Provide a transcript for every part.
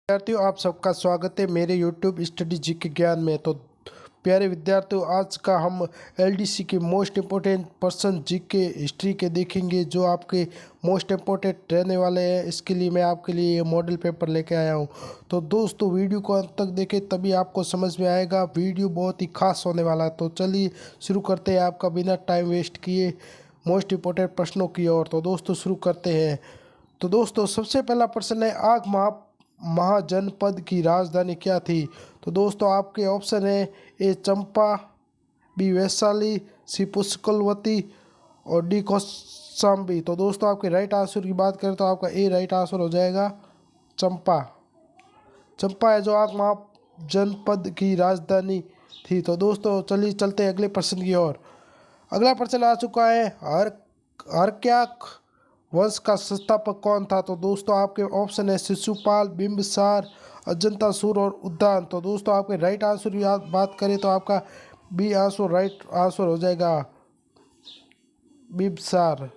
विद्यार्थियों, आप सबका स्वागत है मेरे YouTube स्टडी जी के ज्ञान में। तो प्यारे विद्यार्थियों, आज का हम एलडीसी के मोस्ट इम्पोर्टेंट पर्सन जी के हिस्ट्री के देखेंगे, जो आपके मोस्ट इम्पोर्टेंट रहने वाले हैं। इसके लिए मैं आपके लिए ये मॉडल पेपर लेके आया हूँ। तो दोस्तों, वीडियो को अंत तक देखें, तभी आपको समझ में आएगा। वीडियो बहुत ही खास होने वाला है। तो चलिए शुरू करते हैं, आपका बिना टाइम वेस्ट किए मोस्ट इम्पोर्टेंट प्रश्नों की ओर। तो दोस्तों शुरू करते हैं। तो दोस्तों, सबसे पहला प्रश्न है, आग महाजनपद की राजधानी क्या थी? तो दोस्तों, आपके ऑप्शन है ए चंपा, बी वैशाली, सी पुष्कलवती और डी कौशाम्बी। तो दोस्तों, आपके राइट आंसर की बात करें तो आपका ए राइट आंसर हो जाएगा चंपा। चंपा है जो आग महाजनपद की राजधानी थी। तो दोस्तों, चलिए चलते हैं अगले प्रश्न की ओर। अगला प्रश्न आ चुका है, हर्क्याक वंश का संस्थापक कौन था? तो दोस्तों, आपके ऑप्शन है शिशुपाल, बिंबिसार, अजंतासुर और उद्दान। तो दोस्तों, आपके राइट आंसर की बात करें तो आपका बी आंसर राइट आंसर हो जाएगा बिंबिसार,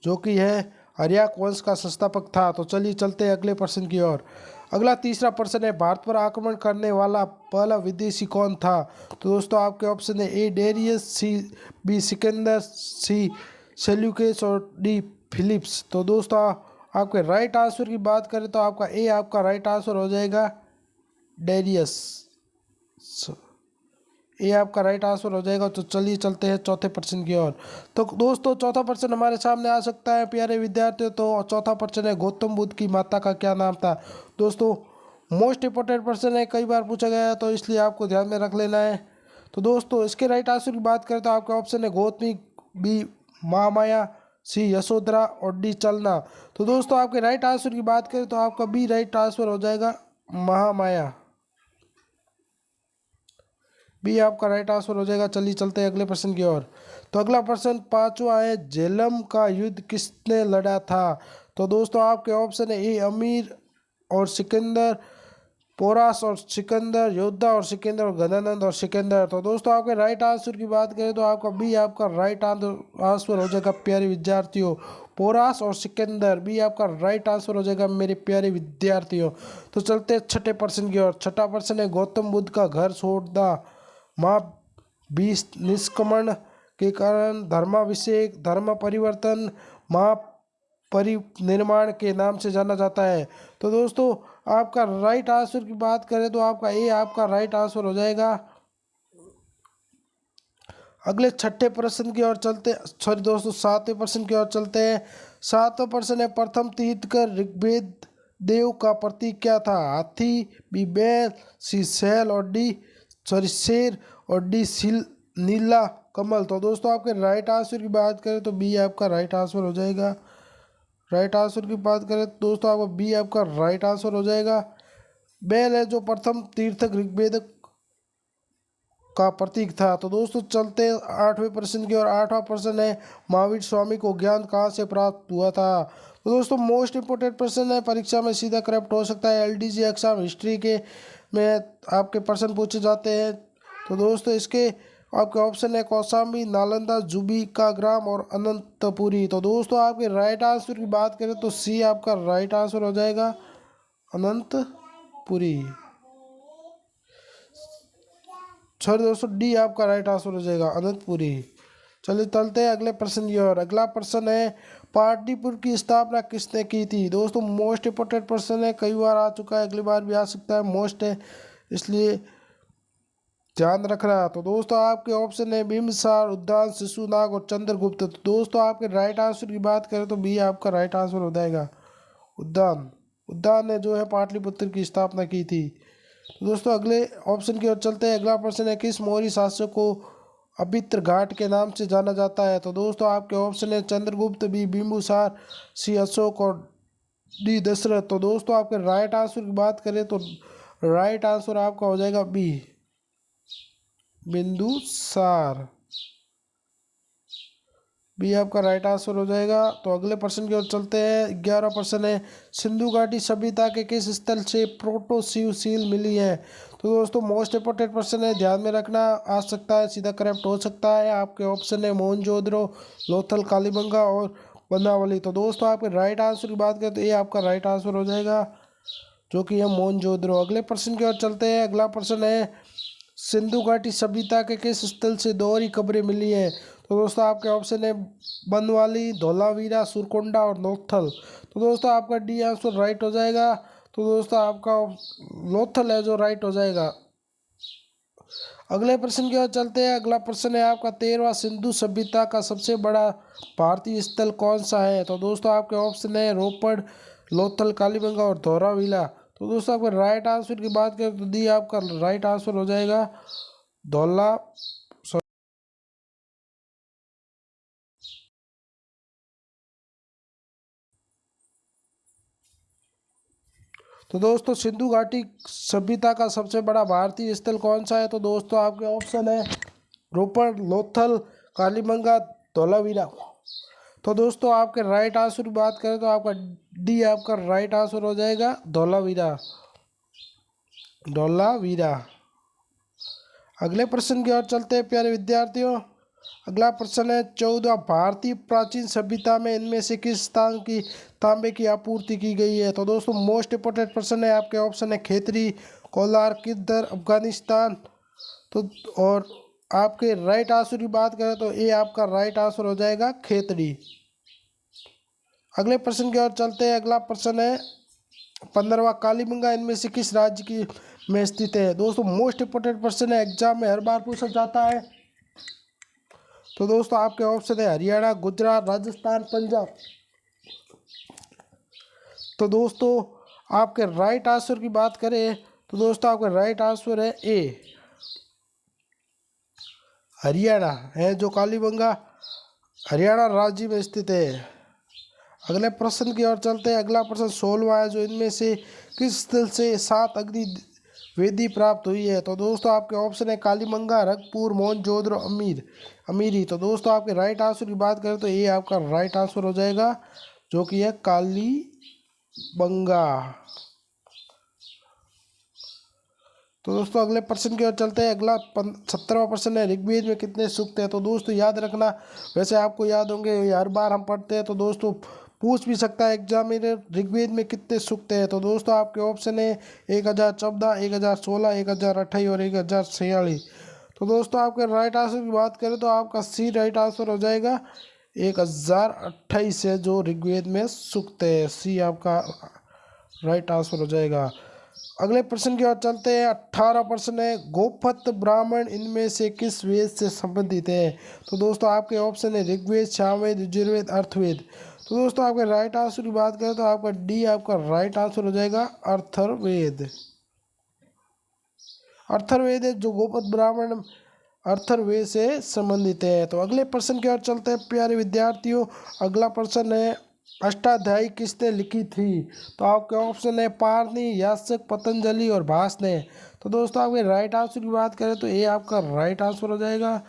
जो कि है हर्याक वंश का संस्थापक था। तो चलिए चलते हैं अगले प्रश्न की ओर। अगला तीसरा प्रश्न है, भारत पर आक्रमण करने वाला पहला विदेशी कौन था? तो दोस्तों, आपके ऑप्शन है ए डेरियस, सी बी सिकंदर, सी सेल्यूकस और डी फिलिप्स। तो दोस्तों, आपके राइट आंसर की बात करें तो आपका ए आपका राइट आंसर हो जाएगा डेरियस। ये आपका राइट आंसर हो जाएगा। तो चलिए चलते हैं चौथे प्रश्न की ओर। तो दोस्तों, चौथा प्रश्न हमारे सामने आ सकता है प्यारे विद्यार्थियों। तो चौथा प्रश्न है, गौतम बुद्ध की माता का क्या नाम था? दोस्तों, मोस्ट इंपॉर्टेंट प्रश्न है, कई बार पूछा गया है, तो इसलिए आपको ध्यान में रख लेना है। तो दोस्तों, इसके राइट आंसर की बात करें तो आपका ऑप्शन है गौतमी, बी महामाया, सी यशोधरा और डी चलना। तो दोस्तों, आपके राइट आंसर की बात करें तो आपका बी राइट आंसर हो जाएगा महामाया। बी आपका राइट आंसर हो जाएगा। चलिए चलते हैं अगले प्रश्न की ओर। तो अगला प्रश्न पांचवा है, झेलम का युद्ध किसने लड़ा था? तो दोस्तों, आपके ऑप्शन है ए अमीर और सिकंदर, पोरास और सिकंदर, योद्धा और सिकंदर और गदानंद और सिकंदर। तो दोस्तों, आपके राइट आंसर की बात करें तो आपका बी आपका राइट आंसर हो जाएगा प्यारे विद्यार्थियों, पोरास और सिकंदर। बी आपका राइट आंसर हो जाएगा मेरे प्यारे विद्यार्थियों। तो चलते हैं छठे प्रश्न की ओर। छठा प्रश्न है, गौतम बुद्ध का घर छोड़ना माँ 20 निष्क्रमण के कारण धर्माभिषेक, धर्म परिवर्तन, माँ परिनिर्माण के नाम से जाना जाता है। तो दोस्तों, आपका राइट आंसर की बात करें तो आपका ए आपका राइट आंसर हो जाएगा। अगले छठे प्रश्न की ओर चलते, सॉरी दोस्तों, सातवें प्रश्न की ओर चलते हैं। सातवां प्रश्न है, प्रथम तीर्थंकर ऋग्वेद देव का प्रतीक क्या था? हाथी, बी बैल, सी शैल और डी सॉरी शेर और डी सील नीला कमल। तो दोस्तों, आपके राइट आंसर की बात करें तो बी आपका राइट आंसर हो जाएगा। राइट आंसर की बात करें तो दोस्तों, आपका बी आपका राइट आंसर हो जाएगा। बैल है जो प्रथम तीर्थक ऋग्वेद का प्रतीक था। तो दोस्तों, चलते आठवें प्रश्न की और आठवां प्रश्न है, महावीर स्वामी को ज्ञान कहाँ से प्राप्त हुआ था? तो दोस्तों, मोस्ट इंपोर्टेंट प्रश्न है, परीक्षा में सीधा करप्ट हो सकता है। एलडीसी एग्जाम हिस्ट्री के में आपके प्रश्न पूछे जाते हैं। तो दोस्तों, इसके आपके ऑप्शन है कौशाम्बी, नालंदा, जुबी का ग्राम और अनंतपुरी। तो दोस्तों, आपके राइट आंसर की बात करें तो सी आपका राइट आंसर हो जाएगा अनंतपुरी। सॉरी दोस्तों, डी आपका राइट आंसर हो जाएगा अनंतपुरी। चलिए चलते हैं अगले प्रश्न की ओर। अगला प्रश्न है, पाटलिपुत्र की स्थापना किसने की थी? दोस्तों, मोस्ट इंपोर्टेंट प्रश्न है, कई बार आ चुका है, अगली बार भी आ सकता है, मोस्ट है, इसलिए ध्यान रखना। तो दोस्तों, आपके ऑप्शन है बिम्बिसार, उद्दान, शिशुनाग और चंद्रगुप्त। तो दोस्तों, आपके राइट आंसर की बात करें तो बी आपका राइट आंसर हो जाएगा उद्दान। उद्दान ने जो है पाटलिपुत्र की स्थापना की थी। तो दोस्तों, अगले ऑप्शन की ओर चलते हैं। अगला प्रश्न है, किस मौर्य शासक को अभित्र घाट के नाम से जाना जाता है? तो दोस्तों, आपके ऑप्शन है चंद्रगुप्त, बी बिंबुसार, सी अशोक और डी दशरथ। तो दोस्तों, आपके राइट आंसर की बात करें तो राइट आंसर आपका हो जाएगा बी बिंदुसार। बी आपका राइट आंसर हो जाएगा। तो अगले प्रश्न की ओर चलते हैं। 11वां प्रश्न है, सिंधु घाटी सभ्यता के किस स्थल से प्रोटो शिव सील मिली है? तो दोस्तों, मोस्ट इंपोर्टेंट प्रश्न है, ध्यान में रखना, आ सकता है, सीधा करप्ट हो सकता है। आपके ऑप्शन है मोहनजोदड़ो, लोथल, कालीबंगा और बनावली। तो दोस्तों, आपके राइट आंसर की बात करें तो ये आपका राइट आंसर हो जाएगा, जो कि है मोहनजोदड़ो। अगले प्रश्न की ओर चलते हैं। अगला प्रश्न है सिंधु घाटी सभ्यता के किस स्थल से दोहरी कब्रें मिली हैं? तो दोस्तों आपके ऑप्शन है बनवाली, धौलावीरा, सुरकोंडा और लोथल। तो दोस्तों आपका डी आंसर राइट हो जाएगा। तो दोस्तों आपका लोथल है जो राइट हो जाएगा। अगले प्रश्न की ओर चलते हैं। अगला प्रश्न है आपका 13वां सिंधु सभ्यता का सबसे बड़ा भारतीय स्थल कौन सा है? तो दोस्तों आपके ऑप्शन है रोपड़, लोथल, कालीबंगा और धौलावीरा। तो दोस्तों आपके राइट आंसर की बात करें तो दी आपका राइट आंसर हो जाएगा धौला। तो दोस्तों सिंधु घाटी सभ्यता का सबसे बड़ा भारतीय स्थल कौन सा है? तो दोस्तों आपके ऑप्शन है रोपड़, लोथल, कालीबंगा, धौलावीरा। तो दोस्तों आपके राइट आंसर की बात करें तो आपका डी आपका राइट आंसर हो जाएगा धौलावीरा। धौलावीरा। अगले प्रश्न की ओर चलते हैं प्यारे विद्यार्थियों। अगला प्रश्न है 14 भारतीय प्राचीन सभ्यता में इनमें से किस स्थान की तांबे की आपूर्ति की गई है? तो दोस्तों मोस्ट इंपोर्टेंट प्रश्न है। आपके ऑप्शन है खेतरी, कोलार, किद्दर, अफगानिस्तान। तो और आपके राइट आंसर की बात करें तो ये आपका राइट आंसर हो जाएगा खेतड़ी। अगले प्रश्न की ओर चलते हैं। अगला प्रश्न है 15वां कालीबंगा इनमें से किस राज्य की में स्थित है? दोस्तों मोस्ट इंपोर्टेंट प्रश्न है, एग्जाम में हर बार पूछा जाता है। तो दोस्तों आपके ऑप्शन है हरियाणा, गुजरात, राजस्थान, पंजाब। तो दोस्तों आपके राइट आंसर की बात करें तो दोस्तों आपका राइट आंसर है ए हरियाणा है, जो कालीबंगा हरियाणा राज्य में स्थित है। अगले प्रश्न की ओर चलते हैं। अगला प्रश्न 16वां है, जो इनमें से किस स्थल से 7 अग्नि वेदी प्राप्त हुई है? तो दोस्तों आपके ऑप्शन है कालीबंगा, रंगपुर, मोहनजोदड़ो, अमीरी। तो दोस्तों आपके राइट आंसर की बात करें तो ये आपका राइट आंसर हो जाएगा, जो कि है कालीबंगा। तो दोस्तों अगले प्रश्न की ओर चलते हैं। अगला 17वां प्रश्न है ऋग्वेद में कितने सूक्त हैं? तो दोस्तों याद रखना, वैसे आपको याद होंगे, हर बार हम पढ़ते हैं। तो दोस्तों पूछ भी सकता है एग्जामिनर ऋग्वेद में कितने सूक्त हैं। तो दोस्तों आपके ऑप्शन है 1014, 1016, 1028 और 1046। तो दोस्तों आपके राइट आंसर की बात करें तो आपका सी राइट आंसर हो जाएगा 1028 है, जो ऋग्वेद में सूक्त है। सी आपका राइट आंसर हो जाएगा। अगले प्रश्न की ओर चलते हैं। 18 प्रश्न है गोपथ ब्राह्मण इनमें से किस वेद से संबंधित है? तो दोस्तों आपके ऑप्शन है ऋग्वेद, सामवेद, यजुर्वेद, अर्थवेद। तो दोस्तों आपके राइट आंसर की बात करें तो आपका डी आपका राइट आंसर हो जाएगा अर्थवेद। अर्थवेद है जो गोपथ ब्राह्मण अर्थवेद से संबंधित है। तो अगले प्रश्न की ओर चलते हैं प्यारे विद्यार्थियों। अगला प्रश्न है अष्टाध्यायी किसने लिखी थी? तो आपके ऑप्शन है पारनी, यास्क, पतंजलि और भास ने। तो दोस्तों आपके राइट आंसर की बात करें तो ये आपका राइट आंसर हो जाएगा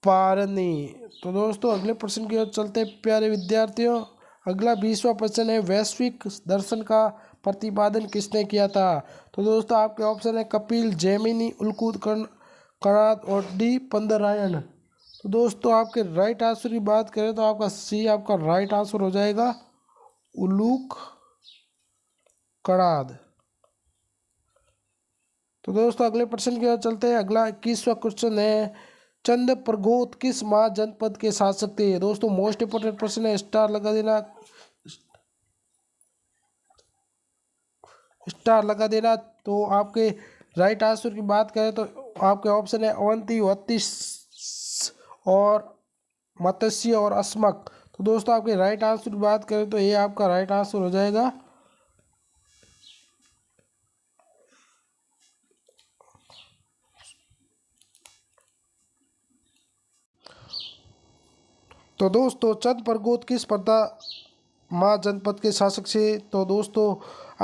पारनी। तो दोस्तों अगले प्रश्न की ओर चलते हैं प्यारे विद्यार्थियों। अगला 20वां प्रश्न है वैश्विक दर्शन का प्रतिपादन किसने किया था? तो दोस्तों आपके ऑप्शन है कपिल, जैमिनी, उल्कूत, कणाद और डी पंदरायण। तो दोस्तों आपके राइट आंसर की बात करें तो आपका सी आपका राइट आंसर हो जाएगा उलूक कणाद। तो दोस्तों अगले प्रश्न की ओर चलते हैं। अगला 21वां क्वेश्चन है चंद प्रगोत किस महाजनपद के शासक थे? दोस्तों मोस्ट इंपोर्टेंट प्रश्न है, स्टार लगा देना, स्टार लगा देना। तो आपके राइट आंसर की बात करें तो आपके ऑप्शन है अवंती, वत्तीस और मत्स्य और अस्मक। तो दोस्तों आपके राइट आंसर की बात करें तो ये आपका राइट आंसर हो जाएगा तो दोस्तों चंद प्रगोत किस स्पर्धा महाजनपद के शासक से? तो दोस्तों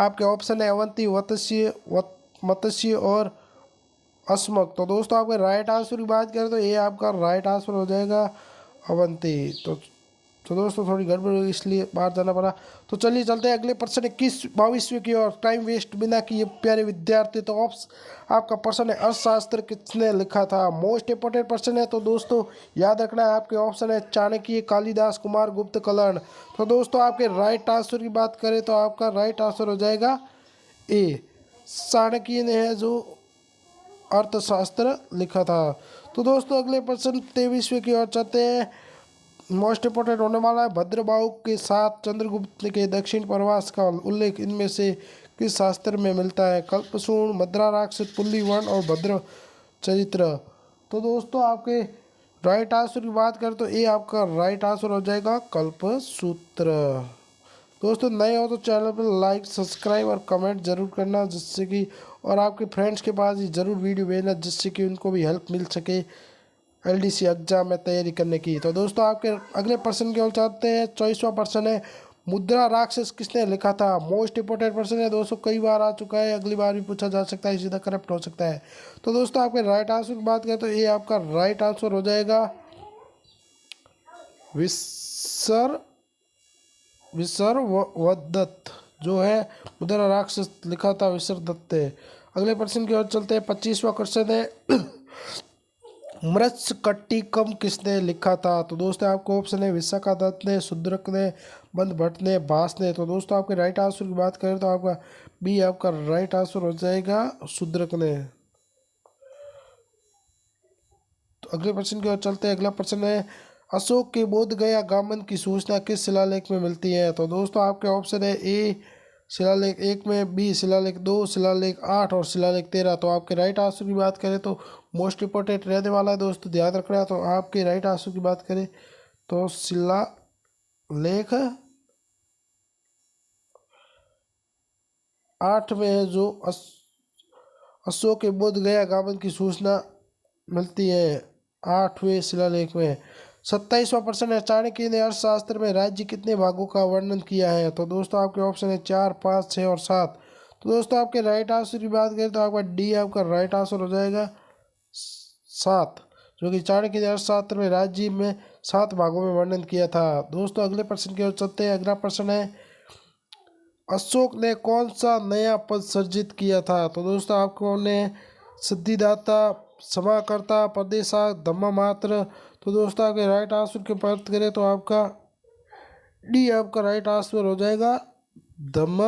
आपके ऑप्शन है अवंती, मत्स्य और अस्मक। तो दोस्तों आपके राइट आंसर की बात करें तो ये आपका राइट आंसर हो जाएगा अवंती। तो तो दोस्तों थोड़ी गड़बड़ हुई इसलिए बाहर जाना पड़ा। तो चलिए चलते हैं अगले प्रश्न 21-22 की ओर। टाइम वेस्ट बिना किए प्यारे विद्यार्थी। तो आपका प्रश्न है अर्थशास्त्र किसने लिखा था। मोस्ट इंपोर्टेंट प्रश्न है। तो दोस्तों याद रखना है आपके ऑप्शन है चाणक्य, कालिदास, कुमार गुप्त, कर्ण। तो दोस्तों आपके राइट आंसर की बात करें तो आपका राइट आंसर हो जाएगा ए, चाणक्य ने है जो अर्थशास्त्र लिखा था। तो दोस्तों अगले प्रश्न 23वें की ओर चलते हैं। मोस्ट इंपोर्टेंट होने वाला है। भद्रबाहु के साथ चंद्रगुप्त के दक्षिण प्रवास का उल्लेख इनमें से किस शास्त्र में मिलता है। कल्पसूर्ण, मद्रा राक्षस, पुल्लीवन और भद्र चरित्र। तो दोस्तों आपके राइट आंसर की बात करें तो ये आपका राइट आंसर हो जाएगा कल्पसूत्र। दोस्तों नए हो तो चैनल पर लाइक, सब्सक्राइब और कमेंट जरूर करना, जिससे कि और आपके फ्रेंड्स के पास ही ज़रूर वीडियो भेजना, जिससे कि उनको भी हेल्प मिल सके एलडीसी एग्जाम में तैयारी करने की। तो दोस्तों आपके अगले प्रश्न की ओर चलते हैं। 24वां प्रश्न है मुद्रा राक्षस किसने लिखा था। मोस्ट इंपोर्टेंट प्रश्न है दोस्तों, कई बार आ चुका है, अगली बार भी पूछा जा सकता है, सीधा करप्ट हो सकता है। तो दोस्तों आपके राइट आंसर की बात करें तो ये आपका राइट आंसर हो जाएगा विसर विसर्वदत्त, जो है मुद्रा राक्षस लिखा था विसर्वदत्त। अगले प्रश्न की ओर चलते हैं। 25वां क्वेश्चन है मृच्छकटिकम किसने लिखा था। तो दोस्तों आपको ऑप्शन है विशाखादत्त ने, शूद्रक ने, बंद भट्ट ने, भास ने। तो दोस्तों आपके राइट आंसर की बात करें तो आपका बी आपका राइट आंसर हो जाएगा शूद्रक ने। तो अगले प्रश्न की ओर चलते हैं। अगला प्रश्न है अशोक के बोध गया आगमन की सूचना किस शिलालेख में मिलती है। तो दोस्तों आपके ऑप्शन है ए शिलालेख 1 में, बी शिलालेख 2, शिलालेख 8 और शिलालेख 13। तो आपके राइट आंसर की बात करें तो मोस्ट इंपॉर्टेंट रहने वाला है दोस्तों, ध्यान रखना है। तो आपके राइट आंसर की बात करें तो शिलालेख 8 में है जो अशोक के बोध गया आगमन की सूचना मिलती है 8वें शिलालेख में। 27वां प्रश्न है चाणक्य ने अर्थशास्त्र में राज्य कितने भागों का वर्णन किया है। तो दोस्तों आपके ऑप्शन है 4, 5, 6 और 7। तो दोस्तों आपके राइट आंसर की बात करें तो आपका डी आपका राइट आंसर हो जाएगा 7, जो कि चाणक्य ने अर्थशास्त्र में राज्य में 7 भागों में वर्णन किया था। दोस्तों अगले प्रश्न की ओर चलते हैं। अगला प्रश्न है अशोक ने कौन सा नया पद सृजित किया था। तो दोस्तों आपको ने सिद्धिदाता, समाकर्ता, प्रदेशा, धम्म मात्र। तो दोस्तों आपके राइट आंसर की बात करें तो आपका डी आपका राइट आंसर हो जाएगा धम्म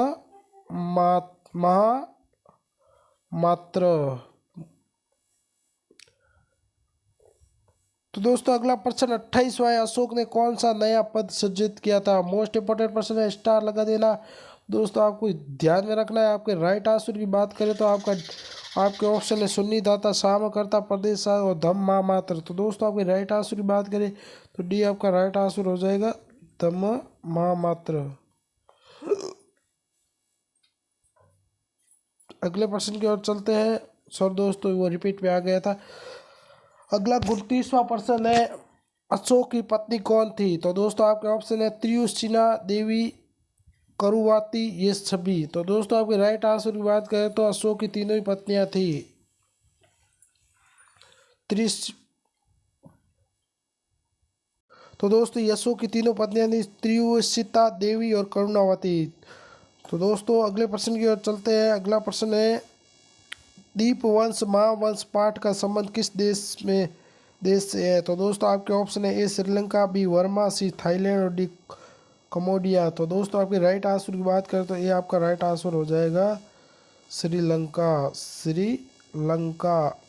महा मात्र। तो दोस्तों अगला प्रश्न 28वां है अशोक ने कौन सा नया पद सृजित किया था। मोस्ट इंपोर्टेंट प्रश्न है, स्टार लगा देना दोस्तों, आपको ध्यान में रखना है। आपके राइट आंसर की बात करें तो आपके ऑप्शन है सुन्नी दाता, सामकर्ता, प्रदेश और धम्म मात्र। तो दोस्तों आपके राइट आंसर की बात करें तो डी आपका राइट आंसर हो जाएगा धम्म मात्र। अगले प्रश्न की ओर चलते हैं। सर दोस्तों वो रिपीट में आ गया था। अगला 29वां प्रश्न है अशोक की पत्नी कौन थी। तो दोस्तों आपके ऑप्शन है त्रियुसिना देवी, करुवाती, ये सभी। तो दोस्तों आपके राइट आंसर की बात करें तो अशोक की तीनों ही पत्नियां थी। तो दोस्तों अशोक की तीनों पत्नियां थी त्रियुसिता देवी और करुणावती। तो दोस्तों अगले प्रश्न की ओर चलते हैं। अगला प्रश्न है दीपवंश महावंश पाठ का संबंध किस देश से है। तो दोस्तों आपके ऑप्शन है ए श्रीलंका, बी वर्मा, सी थाईलैंड और डी कम्बोडिया। तो दोस्तों आपके राइट आंसर की बात करें तो ये आपका राइट आंसर हो जाएगा श्रीलंका। श्रीलंका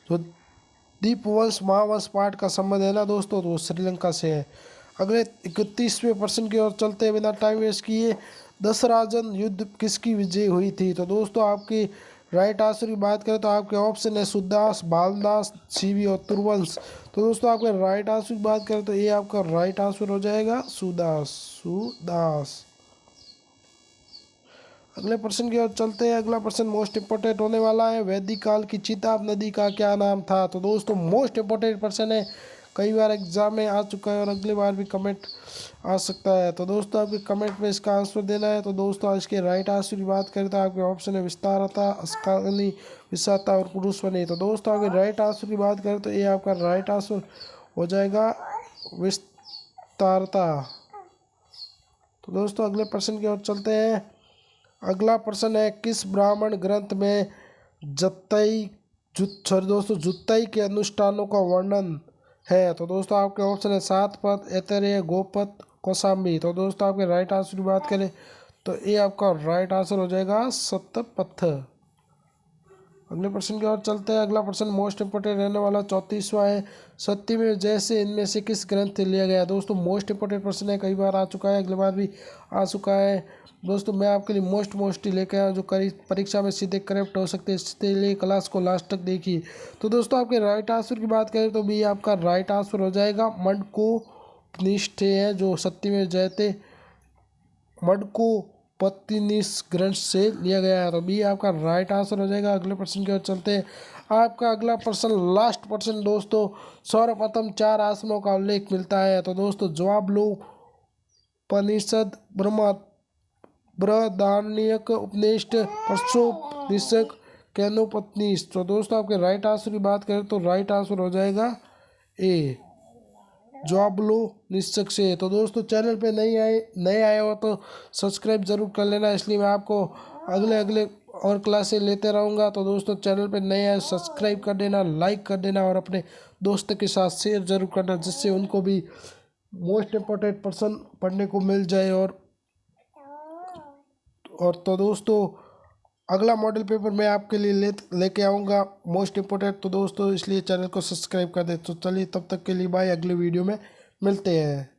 जो दीपवंश महावंश पाठ का संबंध है ना दोस्तों, तो वो श्रीलंका से है। अगले 31वें प्रश्न की ओर चलते हैं बिना टाइम वेस्ट किए। दशराजन युद्ध किसकी विजय हुई थी। तो दोस्तों आपकी राइट आंसर की बात करें तो आपके ऑप्शन है सुदास, बालदास, सीवी और तुर्वंश। तो दोस्तों आपके राइट आंसर की बात करें तो ये आपका राइट आंसर हो जाएगा सुदास। अगले प्रश्न की ओर चलते हैं। अगला प्रश्न मोस्ट इंपोर्टेंट होने वाला है वैदिक काल की चिताब नदी का क्या नाम था। तो दोस्तों मोस्ट इंपोर्टेंट प्रश्न है, कई बार एग्जाम में आ चुका है और अगली बार भी कमेंट आ सकता है। तो दोस्तों आपके कमेंट में इसका आंसर देना है। तो दोस्तों इसके राइट आंसर की बात करें तो आपके ऑप्शन है विस्तारता, अस्कानी, विषाता और पुरुषवनी। तो दोस्तों आपके राइट आंसर की बात करें तो ये आपका राइट आंसर हो जाएगा विस्तारता। तो दोस्तों अगले प्रश्न की ओर चलते हैं। अगला प्रश्न है, किस ब्राह्मण ग्रंथ में जुत्तई के अनुष्ठानों का वर्णन है? तो दोस्तों आपके ऑप्शन है सात पद, ऐतरेय, गोपद, कौशाम्बी। तो दोस्तों आपके राइट आंसर की बात करें तो ये आपका राइट आंसर हो जाएगा सतपथ। अगले प्रश्न की ओर चलते हैं। अगला प्रश्न मोस्ट इंपोर्टेंट रहने वाला 34वां है, सत्यमेव जयते इनमें से किस ग्रंथ से लिया गया है? दोस्तों मोस्ट इंपोर्टेंट प्रश्न है, कई बार आ चुका है, अगली बार भी आ चुका है। दोस्तों मैं आपके लिए मोस्ट ही लेकर आया जो कई परीक्षा में सीधे करेक्ट हो सकते हैं, इसलिए क्लास को लास्ट तक देखिए। तो दोस्तों आपके राइट आंसर की बात करें तो भी आपका राइट आंसर हो जाएगा मंडकोपनिषद है, जो सत्यमेव जयते मंडकोपनिषद ग्रंथ से लिया गया है। तो बी आपका राइट आंसर हो जाएगा। अगले प्रश्न की ओर चलते हैं। आपका अगला प्रश्न लास्ट प्रश्न दोस्तों, सर्वप्रथम 4 आश्रमों का उल्लेख मिलता है? तो दोस्तों जवाब लो, उपनिषद, बृहदारण्यक उपनिषद, परसोपनिषद, केनोपनिषद। तो दोस्तों आपके राइट आंसर की बात करें तो राइट आंसर हो जाएगा ए, जवाब लो निश्चय से। तो दोस्तों चैनल पे नए आए हो तो सब्सक्राइब ज़रूर कर लेना, इसलिए मैं आपको अगले और क्लासेस लेते रहूँगा। तो दोस्तों चैनल पे नए आए सब्सक्राइब कर देना, लाइक कर देना और अपने दोस्तों के साथ शेयर ज़रूर करना, जिससे उनको भी मोस्ट इम्पोर्टेंट पर्सन पढ़ने को मिल जाए। और तो दोस्तों अगला मॉडल पेपर मैं आपके लिए लेके आऊँगा मोस्ट इम्पोर्टेंट। तो दोस्तों इसलिए चैनल को सब्सक्राइब कर दे। तो चलिए तब तक के लिए बाय, अगले वीडियो में मिलते हैं।